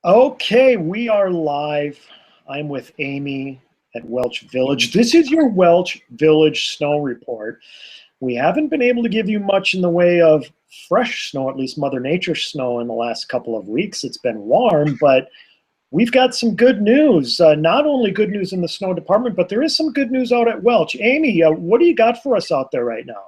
Okay, we are live. I'm with Amy at Welch Village. This is your Welch Village snow report. We haven't been able to give you much in the way of fresh snow, at least Mother Nature snow, in the last couple of weeks. It's been warm, but we've got some good news. Not only good news in the snow department, but there is some good news out at Welch. Amy, what do you got for us out there right now?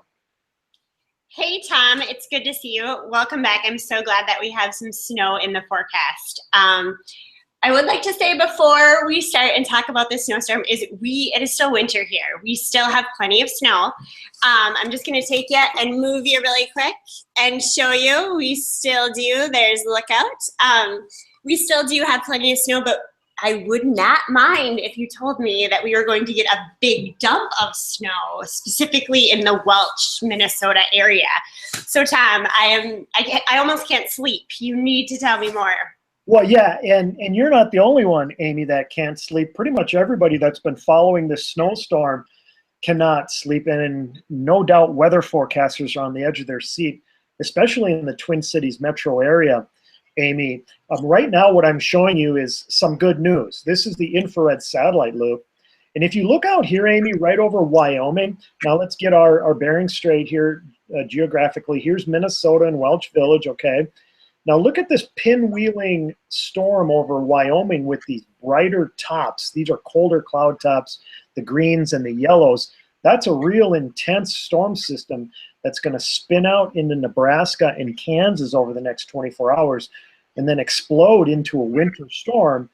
Hey, Tom, it's good to see you. Welcome back. I'm so glad that we have some snow in the forecast. I would like to say before we start and talk about this snowstorm it is still winter here. We still have plenty of snow. I'm just going to take you and move you really quick and show you we still do. There's Lookout. We still do have plenty of snow, but I would not mind if you told me that we were going to get a big dump of snow, specifically in the Welch, Minnesota area. So, Tom, I almost can't sleep. You need to tell me more. Well, yeah, and you're not the only one, Amy, that can't sleep. Pretty much everybody that's been following this snowstorm cannot sleep, and no doubt weather forecasters are on the edge of their seat, especially in the Twin Cities metro area. Amy, right now what I'm showing you is some good news. This is the infrared satellite loop. And if you look out here, Amy, right over Wyoming, now let's get our bearings straight here geographically. Here's Minnesota and Welch Village, okay? Now look at this pinwheeling storm over Wyoming with these brighter tops. These are colder cloud tops, the greens and the yellows. That's a real intense storm system that's going to spin out into Nebraska and Kansas over the next 24 hours and then explode into a winter storm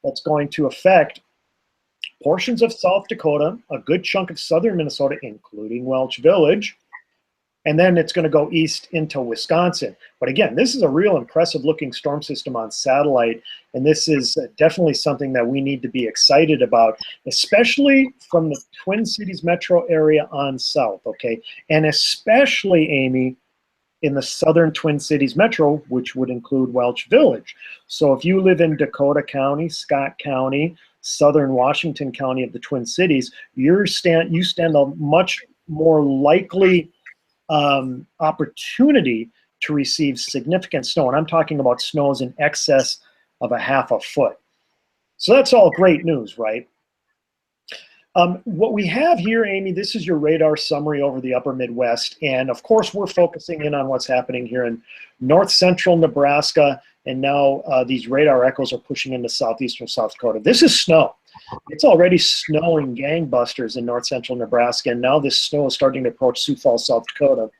that's going to affect portions of South Dakota, a good chunk of southern Minnesota, including Welch Village, and then it's going to go east into Wisconsin. But again, this is a real impressive looking storm system on satellite, and this is definitely something that we need to be excited about, especially from the Twin Cities metro area on south, okay? And especially, Amy, in the southern Twin Cities metro, which would include Welch Village. So if you live in Dakota County, Scott County, southern Washington County of the Twin Cities, you stand a much more likely opportunity to receive significant snow, and I'm talking about snows in excess of a half a foot. So that's all great news, right? What we have here, Amy, this is your radar summary over the upper Midwest, and of course we're focusing in on what's happening here in north central Nebraska, and now these radar echoes are pushing into southeastern South Dakota. This is snow. It's already snowing gangbusters in north central Nebraska, and now this snow is starting to approach Sioux Falls, South Dakota.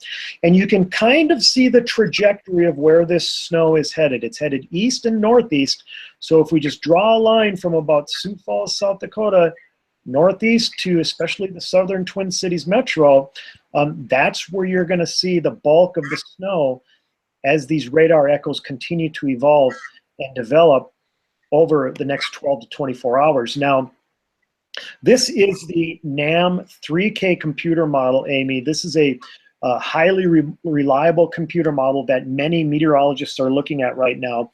And you can kind of see the trajectory of where this snow is headed. It's headed east and northeast. So if we just draw a line from about Sioux Falls, South Dakota, northeast to especially the southern Twin Cities metro, that's where you're going to see the bulk of the snow as these radar echoes continue to evolve and develop over the next 12 to 24 hours. Now, this is the NAM 3K computer model, Amy. This is a highly reliable computer model that many meteorologists are looking at right now.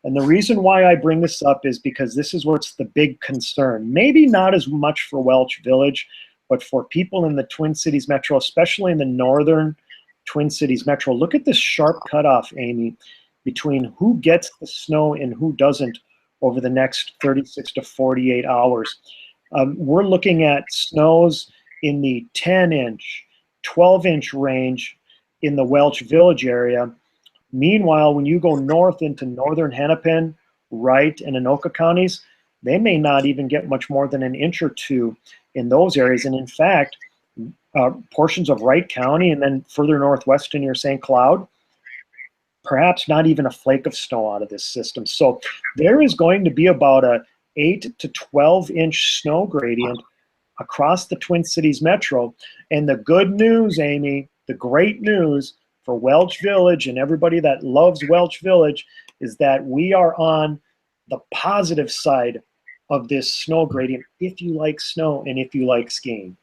And the reason why I bring this up is because this is what's the big concern. Maybe not as much for Welch Village, but for people in the Twin Cities metro, especially in the northern Twin Cities metro. Look at this sharp cutoff, Amy, between who gets the snow and who doesn't over the next 36 to 48 hours. We're looking at snows in the 10-inch, 12-inch range in the Welch Village area. Meanwhile, when you go north into northern Hennepin, Wright, and Anoka counties, they may not even get much more than an inch or two in those areas. And in fact, portions of Wright County and then further northwest near St. Cloud, perhaps not even a flake of snow out of this system. So there is going to be about a 8 to 12-inch snow gradient across the Twin Cities metro. And the good news, Amy, the great news for Welch Village and everybody that loves Welch Village is that we are on the positive side of this snow gradient if you like snow and if you like skiing.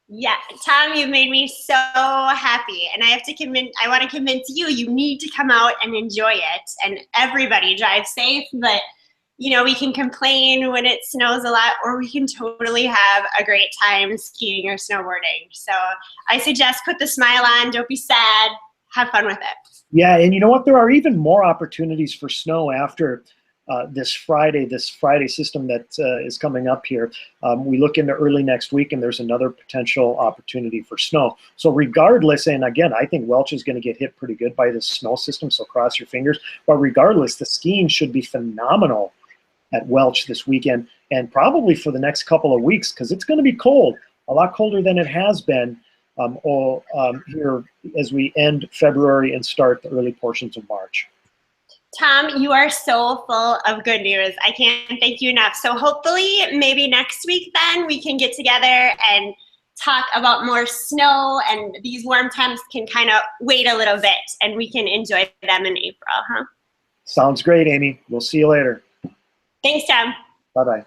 Yeah, Tom, you've made me so happy, and I want to convince you, you need to come out and enjoy it, and everybody drive safe, but you know, we can complain when it snows a lot, or we can totally have a great time skiing or snowboarding. So I suggest put the smile on, don't be sad, have fun with it. Yeah, and you know what? There are even more opportunities for snow after this Friday system that is coming up here. We look into early next week, and there's another potential opportunity for snow. So regardless, and again, I think Welch is going to get hit pretty good by this snow system, so cross your fingers. But regardless, the skiing should be phenomenal at Welch this weekend, and probably for the next couple of weeks, because it's going to be cold, a lot colder than it has been here as we end February and start the early portions of March. Tom, you are so full of good news. I can't thank you enough. So hopefully maybe next week then we can get together and talk about more snow, and these warm temps can kind of wait a little bit and we can enjoy them in April, huh? Sounds great, Amy. We'll see you later. Thanks, Tom. Bye-bye.